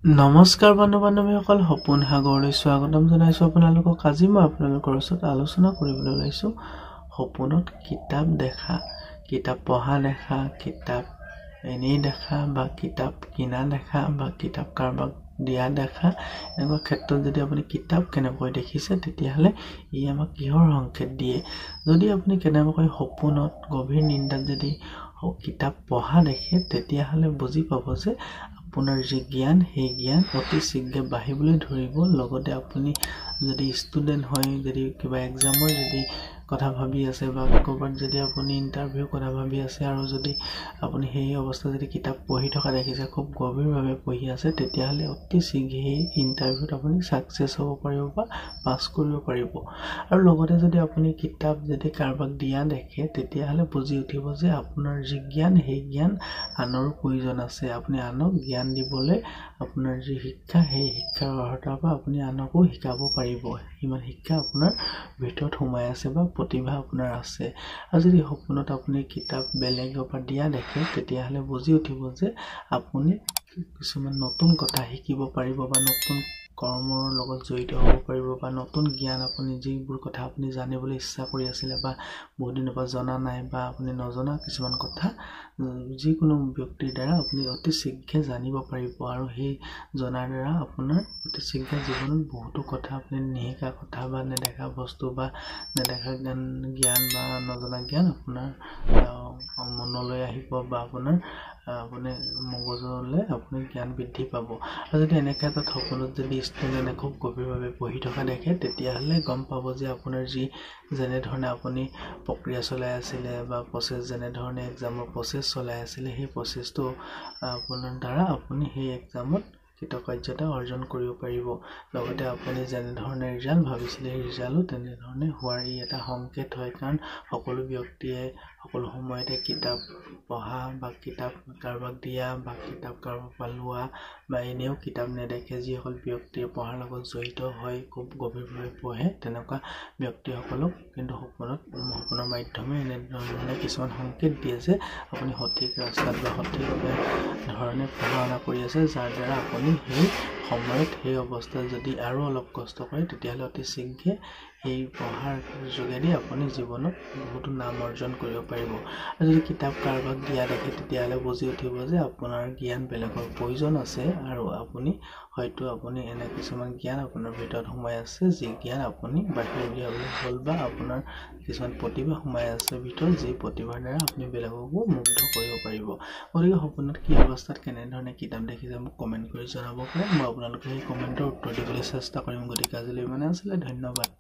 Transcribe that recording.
নমস্কাৰ বন্ধু বান্ধৱীসকল, সপোন সাগৰলৈ স্বাগতম জনাইছো আপোনালোকক। আজি মই আপোনালোকৰ ওচৰত আলোচনা কৰিবলৈ ওলাইছো সপোনত কিতাপ দেখা, কিতাপ পঢ়া দেখা, কিতাপ এনেই দেখা বা কিতাপ কিনা দেখা বা কিতাপ কাৰোবাক দিয়া দেখা। এনেকুৱা ক্ষেত্ৰত যদি আপুনি কিতাপ কেনেকৈ দেখিছে তেতিয়াহ'লে ই আমাক কিহৰ সংকেত দিয়ে। যদি আপুনি কেনেবাকৈ সপোনত গভীৰ নিন্দাত যদি কিতাপ পঢ়া দেখে তেতিয়াহ'লে বুজি পাব যে আপোনাৰ যি জ্ঞান সেই জ্ঞান অতি শীঘ্ৰে বাঢ়িবলৈ ধৰিব। লগতে আপুনি যদি ষ্টুডেণ্ট হয়, যদি কিবা এক্সামৰ যদি কথা ভাবি আছে বা ক'ৰবাত যদি আপুনি ইণ্টাৰভিউ কথা ভাবি আছে আৰু যদি আপুনি সেই অৱস্থাত যদি কিতাপ পঢ়ি থকা দেখিছে, খুব গভীৰভাৱে পঢ়ি আছে, তেতিয়াহ'লে অতি শীঘ্ৰে সেই ইণ্টাৰভিউত আপুনি ছাকচেছ হ'ব পাৰিব বা পাছ কৰিব পাৰিব। আৰু লগতে যদি আপুনি কিতাপ যদি কাৰোবাক দিয়া দেখে তেতিয়াহ'লে বুজি উঠিব যে আপোনাৰ যি জ্ঞান সেই জ্ঞান আনৰো প্ৰয়োজন আছে। আপুনি আনক জ্ঞান দিবলৈ আপোনাৰ যি শিক্ষা সেই শিক্ষাৰ অৰ্হতাৰ পৰা আপুনি আনকো শিকাব পাৰিব। ইমান শিক্ষা আপোনাৰ ভিতৰত সোমাই আছে বা প্ৰতিভা আপোনাৰ আছে। আৰু যদি সপোনত আপুনি কিতাপ বেলেগৰ পৰা দিয়া দেখে তেতিয়াহ'লে বুজি উঠিব যে আপুনি কিছুমান নতুন কথা শিকিব পাৰিব বা নতুন কৰ্মৰ লগত জড়িত হ'ব পাৰিব বা নতুন জ্ঞান আপুনি যিবোৰ কথা আপুনি জানিবলৈ ইচ্ছা কৰি আছিলে বা বহুত দিনৰ পৰা জনা নাই বা আপুনি নজনা কিছুমান কথা যিকোনো ব্যক্তিৰ দ্বাৰা আপুনি অতি শীঘ্ৰে জানিব পাৰিব। আৰু সেই জনাৰ দ্বাৰা আপোনাৰ অতি শীঘ্ৰে জীৱনত বহুতো কথা আপুনি নিশিকা কথা বা নেদেখা বস্তু বা নেদেখা জ্ঞান বা নজনা জ্ঞান আপোনাৰ মনলৈ আহিব বা আপোনাৰ মগজুলৈ আপুনি জ্ঞান বৃদ্ধি পাব। আৰু যদি এনে ক্ষেত্ৰত সপোনত যদি ষ্টুডেণ্টে খুব গভীৰভাৱে পঢ়ি থকা দেখে তেতিয়াহ'লে গম পাব যে আপোনাৰ যি যেনেধৰণে আপুনি প্ৰক্ৰিয়া চলাই আছিলে বা প্ৰচেছ, যেনেধৰণে এক্সামৰ প্ৰচেছ চলাই আছিলে, সেই প্ৰচেছটো আপোনাৰ দ্বাৰা আপুনি সেই এক্সামত কৃতকাৰ্যতা অৰ্জন কৰিব পাৰিব। লগতে আপুনি যেনেধৰণে ৰিজাল্ট ভাবিছিলে সেই ৰিজাল্টো তেনেধৰণে হোৱাৰ ই এটা সংকেত হয়। কাৰণ সকলো ব্যক্তিয়ে সকলো সময়তে কিতাপ পঢ়া বা কিতাপ কাৰোবাক দিয়া বা কিতাপ কাৰোবাৰ পৰা লোৱা বা এনেও কিতাপ নেদেখে, যিসকল ব্যক্তিয়ে পঢ়াৰ লগত জড়িত হয়, খুব গভীৰভাৱে পঢ়ে, তেনেকুৱা ব্যক্তিসকলক কিন্তু সপোনৰ মাধ্যমে এনেধৰণে কিছুমান সংকেত দিয়ে যে আপুনি সঠিক ৰাস্তাত বা সঠিক ধৰণে পঢ়া শুনা কৰি আছে, যাৰ দ্বাৰা আপুনি সেই সময়ত সেই অৱস্থাত যদি আৰু অলপ কষ্ট কৰে তেতিয়াহ'লে অতি শীঘ্ৰে সেই পঢ়াৰ যোগেদি আপুনি জীৱনত বহুতো নাম অৰ্জন কৰিব পাৰিব। আৰু যদি কিতাপ কাৰোবাক দিয়া দেখে তেতিয়াহ'লে বুজি উঠিব যে আপোনাৰ জ্ঞান বেলেগৰ প্ৰয়োজন আছে আৰু আপুনি এনে কিছুমান জ্ঞান আপোনাৰ ভিতৰত সোমাই আছে, যি জ্ঞান আপুনি বাহিৰ উলিয়াবলৈ হ'ল বা আপোনাৰ কিছুমান প্ৰতিভা সোমাই আছে ভিতৰত, যি প্ৰতিভাৰ দ্বাৰা আপুনি বেলেগকো মুগ্ধ কৰিব পাৰিব। গতিকে সপোনত কি অৱস্থাত কেনেধৰণে কিতাপ দেখিছে মোক কমেণ্ট কৰি জনাব পাৰে। মই আপোনালোকে সেই কমেণ্টৰ উত্তৰ দিবলৈ চেষ্টা কৰিম। গতিকে আজিলৈ ইমানে আছিলে, ধন্যবাদ।